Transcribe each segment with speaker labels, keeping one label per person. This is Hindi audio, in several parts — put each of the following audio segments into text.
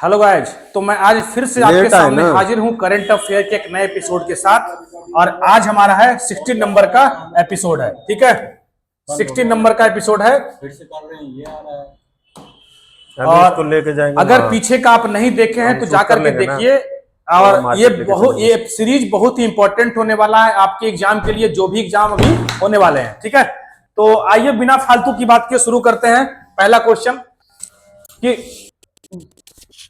Speaker 1: हेलो गाइज, तो मैं आज फिर से आपके सामने हाजिर हूं करंट अफेयर के एक नए एपिसोड के साथ। और आज हमारा है 16 नंबर का एपिसोड है। ठीक है, 16 नंबर का एपिसोड है।
Speaker 2: फिर से कर रहे हैं, ये आ रहा है
Speaker 1: और इसको लेके जाएंगे। अगर पीछे का आप नहीं देखे हैं तो जाकर के देखिए। और ये सीरीज बहुत ही इंपॉर्टेंट होने वाला है आपके एग्जाम के लिए, जो भी एग्जाम अभी होने वाले हैं। ठीक है, तो आइए बिना फालतू की बात के शुरू करते हैं। पहला क्वेश्चन कि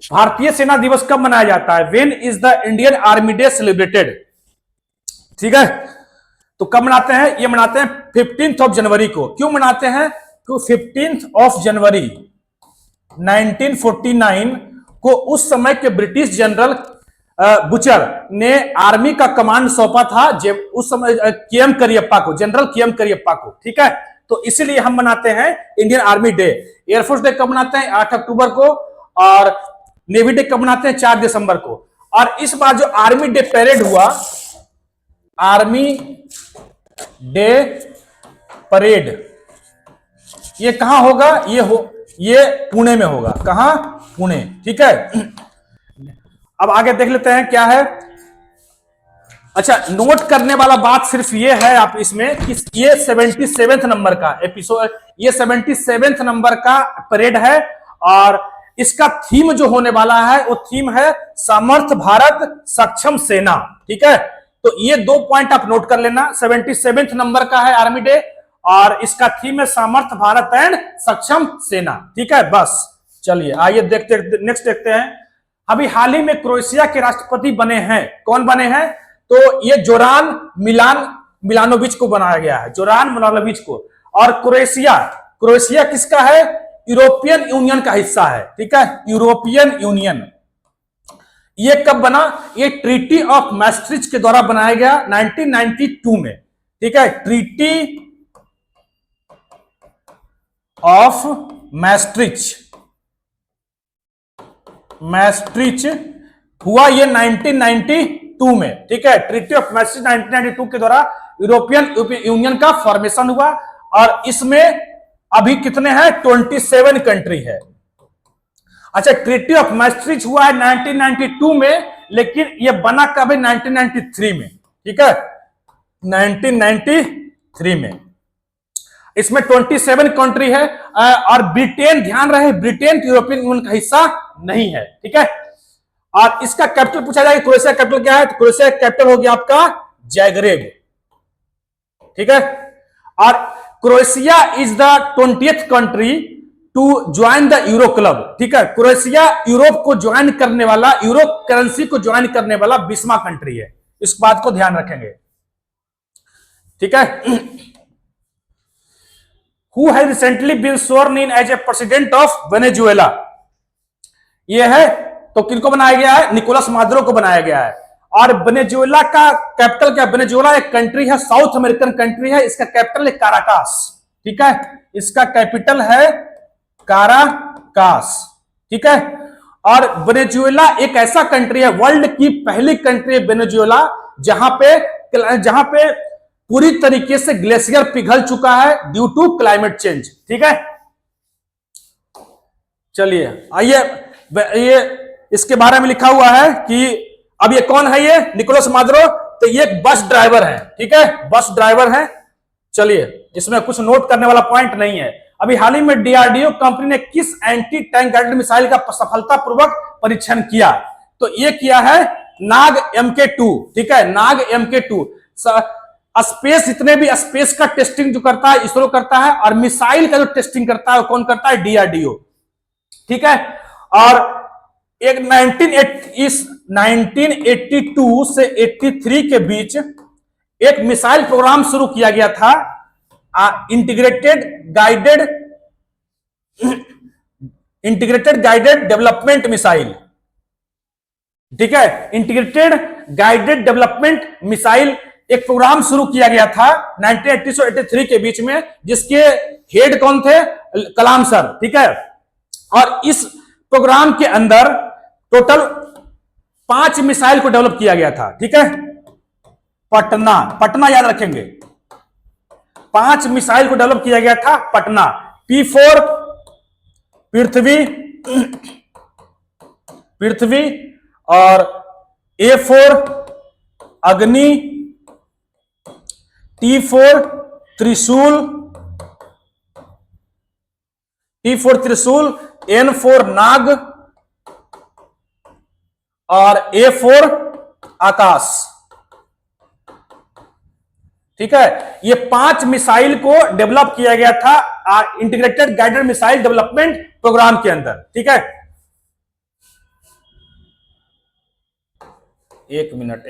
Speaker 1: भारतीय सेना दिवस कब मनाया जाता है? When is the Indian army day celebrated? ठीक है, तो कब मनाते हैं? ये मनाते हैं 15 जनवरी को। क्यों मनाते हैं? क्योंकि 15 जनवरी 1949 को उस समय के ब्रिटिश जनरल बुचर ने आर्मी का कमांड सौंपा था उस समय केएम करियप्पा को, जनरल केएम करियप्पा को। ठीक है, तो इसीलिए हम मनाते हैं Indian army day. Air force day कब मनाते हैं? 8 अक्टूबर को। और नेवी डे कब मनाते हैं? 4 दिसंबर को। और इस बार जो आर्मी डे परेड हुआ, आर्मी डे परेड, ये कहां होगा? ये पुणे में होगा। कहां? पुणे। ठीक है, अब आगे देख लेते हैं क्या है। अच्छा, नोट करने वाला बात सिर्फ ये है आप इसमें कि ये 77 नंबर का एपिसोड, ये 77 नंबर का परेड है। और इसका थीम जो होने वाला है वो थीम है समर्थ भारत सक्षम सेना। ठीक है, तो ये 2 पॉइंट आप नोट कर लेना। 77 नंबर का है आर्मी डे और इसका थीम है समर्थ भारत एंड सक्षम सेना। ठीक है, बस चलिए आइए नेक्स्ट देखते हैं। अभी हाल ही में क्रोएशिया के राष्ट्रपति बने हैं। कौन बने हैं? तो ये जोरान मिलानोविच को बनाया गया है, जोरान मिलानोविच को। और क्रोएशिया किसका है? यूरोपियन यूनियन का हिस्सा है। ठीक है, यूरोपियन यूनियन। ये कब बना? ये ट्रीटी ऑफ मैस्ट्रिच के द्वारा बनाया गया 1992 में। ठीक है, ट्रीटी ऑफ मैस्ट्रिच हुआ ये 1992 में। ठीक है, ट्रीटी ऑफ मैस्ट्रिच 1992 के द्वारा यूरोपियन यूनियन का फॉर्मेशन हुआ। और इसमें अभी कितने हैं? 27 कंट्री है। अच्छा, ट्रीटी ऑफ मैस्ट्रिच हुआ है 1992 में, लेकिन यह बना कब है? 1993 में। ठीक है, 1993 में। इसमें 27 कंट्री है। और ब्रिटेन, ध्यान रहे, ब्रिटेन यूरोपियन यूनियन का हिस्सा नहीं है। ठीक है, और इसका कैपिटल पूछा जाएगा, क्रोएशिया कैपिटल क्या है? तो क्रोएशिया कैपिटल हो गया आपका ज़ाग्रेब। ठीक है, और Croatia is the 20th country to join the euro club. ठीक है, क्रोएशिया यूरोप को ज्वाइन करने वाला, यूरो करेंसी को ज्वाइन करने वाला 20वां कंट्री है। इस बात को ध्यान रखेंगे। ठीक है, who has recently been sworn in as a president of Venezuela? यह है, तो किनको बनाया गया है? निकोलस मादुरो को बनाया गया है। और वेनेजुएला का कैपिटल क्या? वेनेजुएला एक कंट्री है, साउथ अमेरिकन कंट्री है। इसका कैपिटल है काराकास। ठीक है, इसका कैपिटल है काराकास। ठीक है, और वेनेजुएला एक ऐसा कंट्री है, वर्ल्ड की पहली कंट्री है वेनेजुएला, जहां पे पूरी तरीके से ग्लेशियर पिघल चुका है ड्यू टू क्लाइमेट चेंज। ठीक है, चलिए आइए, ये इसके बारे में लिखा हुआ है कि अब ये कौन है? ये निकोलस मादुरो। तो ये एक बस ड्राइवर है। ठीक है, बस ड्राइवर है। चलिए, इसमें कुछ नोट करने वाला पॉइंट नहीं है। अभी हाल ही में डीआरडीओ कंपनी ने किस एंटी टैंक गाइडेड मिसाइल का सफलतापूर्वक परीक्षण किया? तो ये किया है नाग MK2। ठीक है, नाग MK2। स्पेस, जितने भी स्पेस का टेस्टिंग जो करता है इसरो करता है, और मिसाइल का जो टेस्टिंग करता है कौन करता है? डीआरडीओ। ठीक है, और एक 1982 से 83 के बीच एक मिसाइल प्रोग्राम शुरू किया गया था, इंटीग्रेटेड गाइडेड डेवलपमेंट मिसाइल। ठीक है, इंटीग्रेटेड गाइडेड डेवलपमेंट मिसाइल एक प्रोग्राम शुरू किया गया था 1980 से 83 के बीच में, जिसके हेड कौन थे? कलाम सर। ठीक है, और इस प्रोग्राम के अंदर टोटल 5 मिसाइल को डेवलप किया गया था। ठीक है, पटना याद रखेंगे। 5 मिसाइल को डेवलप किया गया था पटना। P4 पृथ्वी, पृथ्वी, और A4 अग्नि, T4 त्रिशूल, N4 नाग, और A4 आकाश। ठीक है, ये 5 मिसाइल को डेवलप किया गया था integrated guided missile development programme के अंदर। ठीक है, एक minute,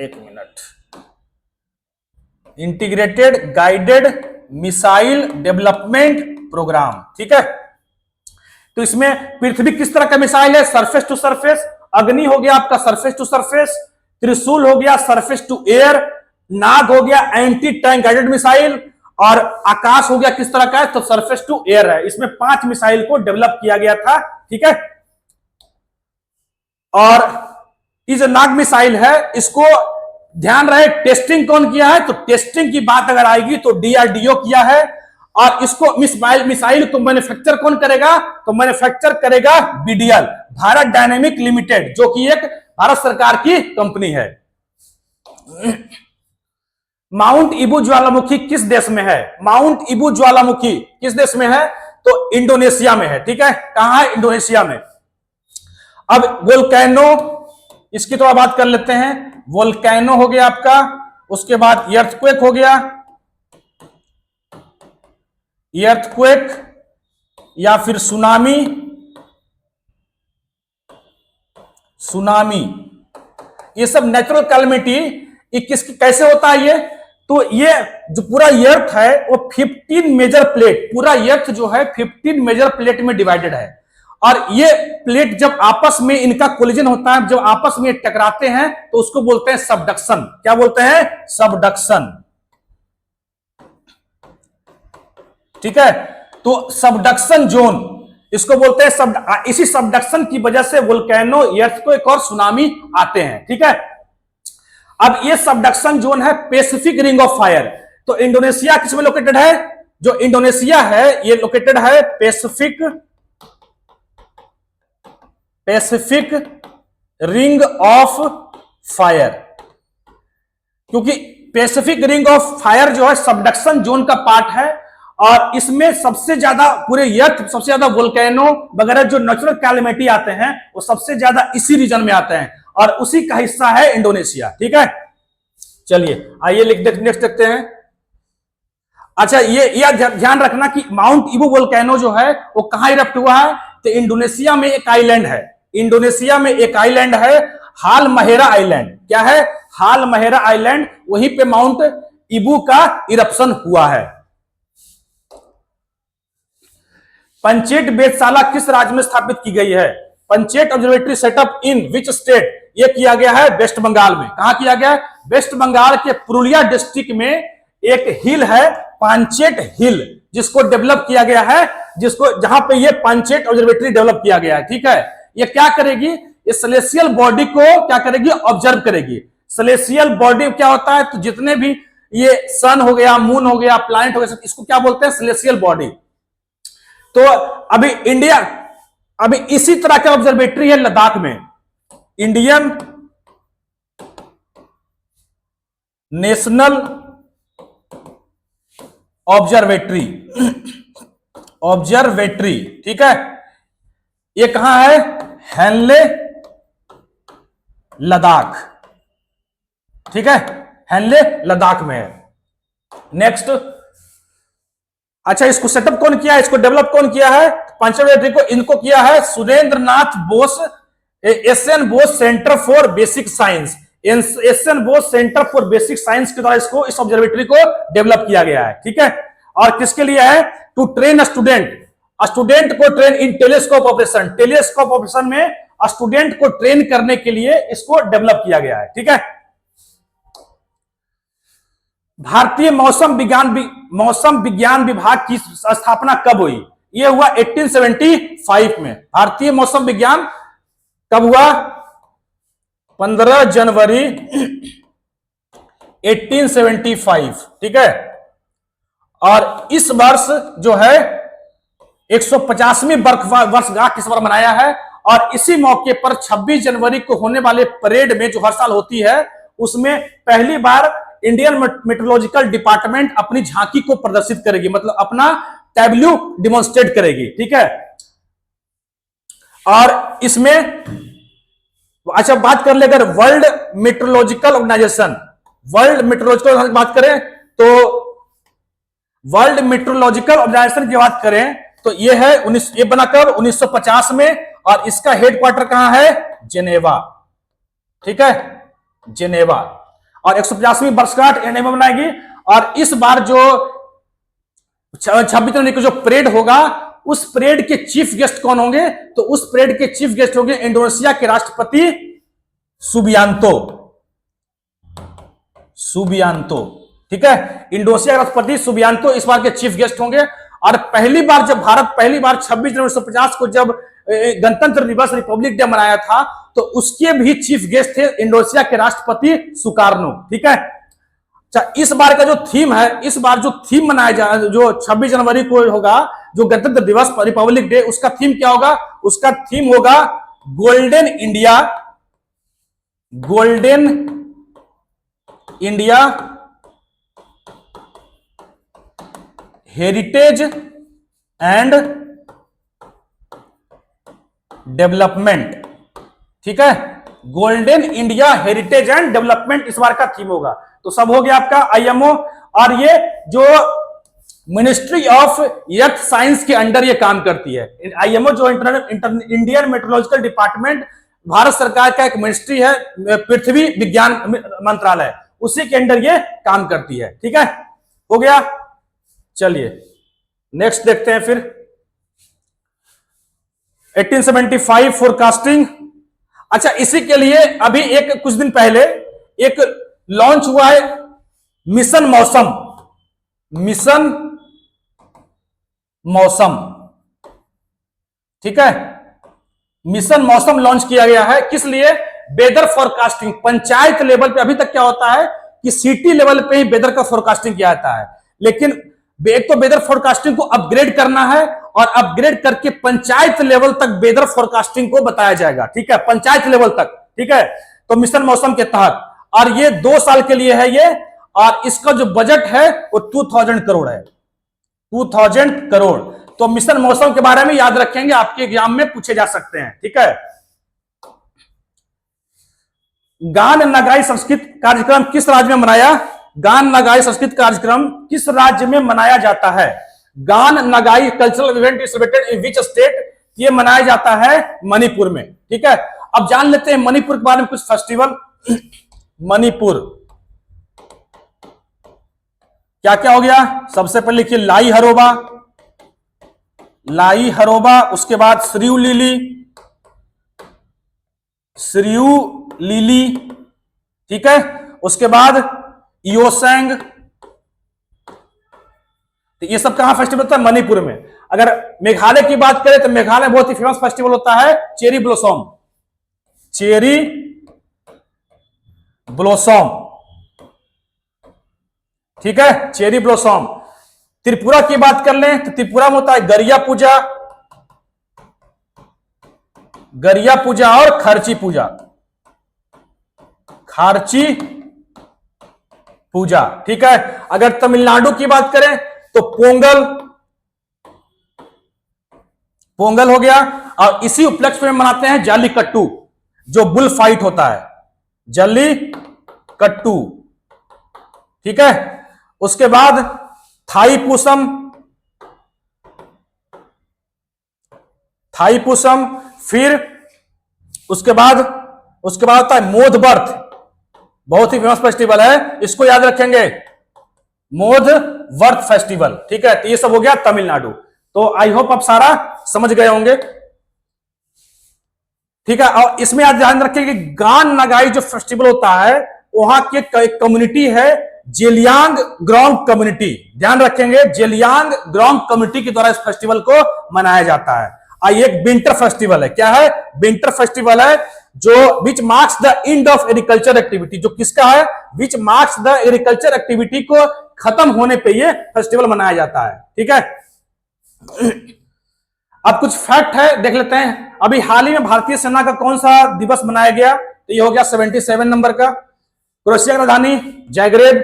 Speaker 1: integrated guided missile development programme. ठीक है, तो इसमें पृथ्वी किस तरह का मिसाइल है? Surface to surface. अग्नि हो गया आपका सरफेस टू सरफेस, त्रिशूल हो गया सरफेस टू एयर, नाग हो गया एंटी टैंक गाइडेड मिसाइल, और आकाश हो गया किस तरह का है? तो सरफेस टू एयर है। इसमें 5 मिसाइल को डेवलप किया गया था। ठीक है, और ये जो नाग मिसाइल है, इसको ध्यान रहे टेस्टिंग कौन किया है? तो टेस्टिंग की बात अगर आएगी तो DRDO किया है। और इसको मिसाइल को मैन्युफैक्चर कौन करेगा? तो मैन्युफैक्चर करेगा BDL, भारत डायनेमिक लिमिटेड, जो कि एक भारत सरकार की कंपनी है। माउंट इबू ज्वालामुखी किस देश में है? माउंट इबू ज्वालामुखी किस देश में है? तो इंडोनेशिया में है। ठीक है, कहां है? इंडोनेशिया में। अब वोल्केनो, इसकी तो बात कर लेते हैं। वोल्केनो हो गया आपका, उसके बाद अर्थक्वेक हो गया, अर्थक्वेक या फिर सुनामी। ये सब नेचुरल कैलेमिटी कैसे होता है ये? तो ये जो पूरा अर्थ है वो 15 मेजर प्लेट, पूरा अर्थ जो है 15 मेजर प्लेट में डिवाइडेड है। और ये प्लेट जब आपस में इनका कोलिजन होता है, जब आपस में टकराते हैं तो उसको बोलते हैं सबडक्शन। क्या बोलते हैं? सबडक्शन। ठीक है, तो सबडक्शन जोन इसको बोलते हैं। इसी सबडक्शन की वजह से वोल्केनो, अर्थक्वेक और सुनामी आते हैं। ठीक है, अब ये सबडक्शन जोन है पैसिफिक रिंग ऑफ फायर। तो इंडोनेशिया किसमें लोकेटेड है? जो इंडोनेशिया है ये लोकेटेड है पैसिफिक रिंग ऑफ फायर, क्योंकि पैसिफिक रिंग ऑफ फायर जो है सबडक्शन जोन का पार्ट है। और इसमें सबसे ज्यादा पूरे अर्थ, सबसे ज्यादा वोल्केनो वगैरह जो नेचुरल कैलेमिटी आते हैं वो सबसे ज्यादा इसी रीजन में आते हैं, और उसी का हिस्सा है इंडोनेशिया। ठीक है, चलिए आइए नेक्स्ट देखते हैं। अच्छा, ये ध्यान रखना कि माउंट इबू वोल्केनो जो है वो कहां इरप्ट हुआ है? तो इंडोनेशिया में एक आइलैंड है। इंडोनेशिया में एक आइलैंड है हालमहेरा आइलैंड। क्या है? हालमहेरा आइलैंड। वहीं पे माउंट इबू का इरप्शन हुआ है। पंचेट वेधशाला किस राज्य में स्थापित की गई है? Panchet observatory setup in which state? ये किया गया है वेस्ट बंगाल में। कहां किया गया है? वेस्ट बंगाल के पुरुलिया डिस्ट्रिक्ट में एक हिल है पंचेट हिल, जिसको डेवलप किया गया है, जहां पे ये पंचेट ऑब्जर्वेटरी डेवलप किया गया है। ठीक है, ये क्या करेगी? ये सेलेस्टियल बॉडी को क्या करेगी? ऑब्जर्व करेगी। सेलेस्टियल बॉडी क्या होता है? तो जितने भी ये सन हो गया, मून हो गया, प्लैनेट हो गया, इसको क्या बोलते हैं? Celestial body. तो अभी इसी तरह का ऑब्जर्वेटरी है लद्दाख में, इंडियन नेशनल ऑब्जर्वेटरी। ठीक है, ये कहां है? हैनले लद्दाख। ठीक है, हैनले लद्दाख में है। नेक्स्ट, अच्छा, इसको सेटअप कौन किया है? इसको डेवलप कौन किया है? पंचवेटरी को इनको किया है Surendra Nath Bose, SN Bose centre for basic science. SN Bose centre for basic science के द्वारा इसको, इस ऑब्जर्वेटरी को डेवलप किया गया है। ठीक है, और किसके लिए है? टू ट्रेन स्टूडेंट को train in telescope operation. Telescope operation में स्टूडेंट को ट्रेन करने के लिए इसको डेवलप किया गया है। ठीक है, भारतीय मौसम विज्ञान विभाग की स्थापना कब हुई? यह हुआ 1875 में। भारतीय मौसम विज्ञान कब हुआ? 15 जनवरी 1875। ठीक है, और इस वर्ष जो है 150वीं वर्षगांठ किस बार मनाया है? और इसी मौके पर 26 जनवरी को होने वाले परेड में जो हर साल होती है, उसमें पहली बार इंडियन मेट्रोलॉजिकल डिपार्टमेंट अपनी झांकी को प्रदर्शित करेगी, मतलब अपना टैब्ल्यू डिमॉन्स्ट्रेट करेगी। ठीक है, और इसमें अच्छा बात कर ले, अगर world metrological organisation, world metrological की बात करें तो वर्ल्ड मेट्रोलॉजिकल ऑर्गेनाइजेशन की बात करें तो ये है ये बना कब 1950 में, और इसका हेडक्वार्टर कहां है, जेनेवा। ठीक है, जेनेवा, और 150वीं वर्षगांठ जेनेवा मनाएगी। और इस बार जो 26 जनवरी को जो परेड होगा, उस परेड के चीफ गेस्ट कौन होंगे, तो उस परेड के चीफ गेस्ट होंगे इंडोनेशिया के राष्ट्रपति सुबियांतो। सुबियांतो, ठीक है, इंडोनेशिया के राष्ट्रपति सुबियांतो इस बार के चीफ गेस्ट होंगे। और पहली बार जब भारत 26 जनवरी 1950 को जब गणतंत्र दिवस रिपब्लिक डे मनाया था, तो उसके भी चीफ गेस्ट थे इंडोनेशिया के राष्ट्रपति सुकार्नो। ठीक है, इस बार का जो थीम है, इस बार जो थीम मनाया जा, जो 26 जनवरी को होगा, जो गणतंत्र दिवस रिपब्लिक डे, उसका थीम क्या होगा, उसका थीम होगा golden India, golden India heritage and development. ठीक है, golden India heritage and development इस बार का थीम होगा। तो सब हो गया आपका आईएमओ, और ये जो मिनिस्ट्री ऑफ अर्थ साइंस के अंडर ये काम करती है। आईएमओ जो इंडियन मेट्रोलॉजिकल डिपार्टमेंट भारत सरकार का एक मिनिस्ट्री है, पृथ्वी विज्ञान मंत्रालय, उसी के अंडर ये काम करती है। ठीक है, हो गया। चलिए नेक्स्ट देखते हैं फिर 1875 फोरकास्टिंग। अच्छा, इसी के लिए अभी एक कुछ दिन पहले एक लॉन्च हुआ है मिशन मौसम, मिशन मौसम। ठीक है, मिशन मौसम लॉन्च किया गया है, किस लिए, वेदर फोरकास्टिंग। पंचायत लेवल पे अभी तक क्या होता है कि सिटी लेवल पे ही वेदर का फोरकास्टिंग किया जाता है, लेकिन एक तो वेदर फोरकास्टिंग को अपग्रेड करना है, और अपग्रेड करके पंचायत लेवल तक वेदर फोरकास्टिंग को बताया जाएगा। ठीक है, पंचायत लेवल तक। ठीक है, तो मिशन मौसम के तहत, और ये 2 साल के लिए है ये, और इसका जो बजट है वो 2000 करोड़ है, 2000 करोड़। तो मिशन मौसम के बारे में याद रखेंगे, आपके एग्जाम में पूछे जा सकते हैं। ठीक है, गान नगाई संस्कृत कार्यक्रम किस राज्य में मनाया, गान नगाई संस्कृत कार्यक्रम किस राज्य में मनाया जाता है, Gaan Ngai cultural event is celebrated in which state, ये मनाया जाता है मणिपुर में। ठीक है, अब जान लेते हैं मणिपुर के बारे में कुछ फेस्टिवल। मणिपुर क्या क्या हो गया, सबसे पहले लिखिए लाई हरोबा, लाई हरोबा, उसके बाद श्रीयू लिली, श्रीयू लिली। ठीक है, उसके बाद योसेंग। तो ये सब कहां फेस्टिवल होता है, मणिपुर में। अगर मेघालय की बात करें तो मेघालय बहुत ही फेमस फेस्टिवल होता है चेरी ब्लॉसम, चेरी ब्लॉसम। ठीक है, चेरी ब्लॉसम। त्रिपुरा की बात कर लें तो त्रिपुरा में होता है गरिया पूजा, गरिया पूजा और खर्ची पूजा, खारची पूजा। ठीक है, अगर तमिलनाडु की बात करें तो पोंगल, पोंगल हो गया। और इसी उपलक्ष्य में मनाते हैं जालीकट्टू, जो बुल फाइट होता है, जालीकट्टू। ठीक है, उसके बाद थाईपुसम, थाईपुसम। फिर उसके बाद होता है मोदबर्थ, बहुत ही फेमस फेस्टिवल है, इसको याद रखेंगे, मोदवर्थ फेस्टिवल। ठीक है, तो ये सब हो गया तमिलनाडु। तो आई होप आप सारा समझ गए होंगे। ठीक है, और इसमें आज ध्यान रखें कि गान नगाई जो फेस्टिवल होता है, वहां की एक कम्युनिटी है जेलियांग ग्रोंग कम्युनिटी, ध्यान रखेंगे, जेलियांग ग्रोंग कम्युनिटी के द्वारा इस फेस्टिवल को मनाया जाता है। आइए, एक विंटर फेस्टिवल है, क्या है, विंटर फेस्टिवल है, जो which marks the end of agriculture activity, जो किसका है, which marks the agriculture activity को खत्म होने पे ये फेस्टिवल मनाया जाता है। ठीक है, अब कुछ फैक्ट है देख लेते हैं। अभी हाल ही में भारतीय सेना का कौन सा दिवस मनाया गया, तो ये हो गया 77 नंबर का। क्रोएशिया की राजधानी जाग्रेब।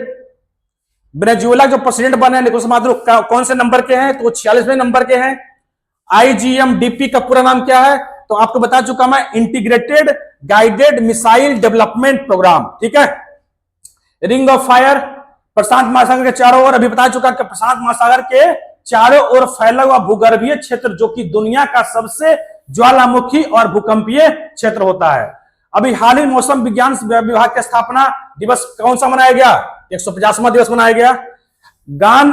Speaker 1: वेनेजुएला जो प्रेसिडेंट बने निकोलस मादुरो कौन से नंबर के हैं, तो वो 46वें नंबर के हैं। IGMDP का पूरा नाम क्या है, तो आपको बता चुका मैं, integrated guided missile development programme, ठीक है। रिंग ऑफ फायर, प्रशांत महासागर के चारों ओर, अभी बता चुका कि प्रशांत महासागर के चारों ओर फैला हुआ भूगर्भीय क्षेत्र जो कि दुनिया का सबसे ज्वालामुखी और भूकंपीय क्षेत्र होता है। अभी हाल ही मौसम विज्ञान विभाग की स्थापना दिवस कौन सा मनाया गया, 150वां दिवस मनाया गया। गान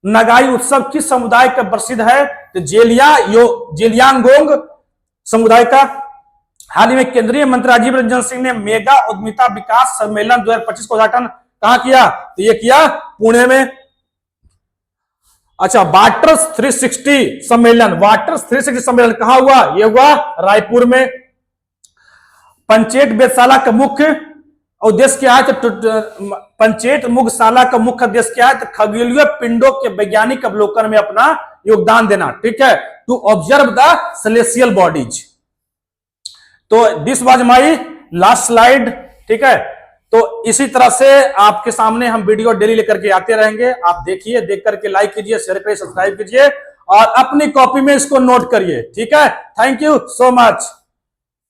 Speaker 1: नगाई उत्सव किस समुदाय का प्रसिद्ध है, तो जेलियांगोंग समुदाय का। हाल ही में केंद्रीय मंत्री राजीव रंजन सिंह ने मेगा उद्यमिता विकास सम्मेलन 2025 का उद्घाटन कहां किया, तो ये किया पुणे में। अच्छा, वाटर्स 360 सम्मेलन, वाटर्स 360 सम्मेलन कहां हुआ, ये हुआ रायपुर में। पंचेत वेधशाला का मुख्य उद्देश्य क्या है, तो पंचेत मुगशाला का मुख्य उद्देश्य क्या है, तो खगोलीय पिंडों के वैज्ञानिक अवलोकन में अपना योगदान देना, ठीक है, to observe the celestial bodies. तो this was my last slide, ठीक है। तो इसी तरह से आपके सामने हम वीडियो डेली लेकर के आते रहेंगे। आप देखिए, देख करके लाइक कीजिए, शेयर करिए, सब्सक्राइब कीजिए और अपनी कॉपी में इसको नोट करिए, ठीक है। Thank you so much.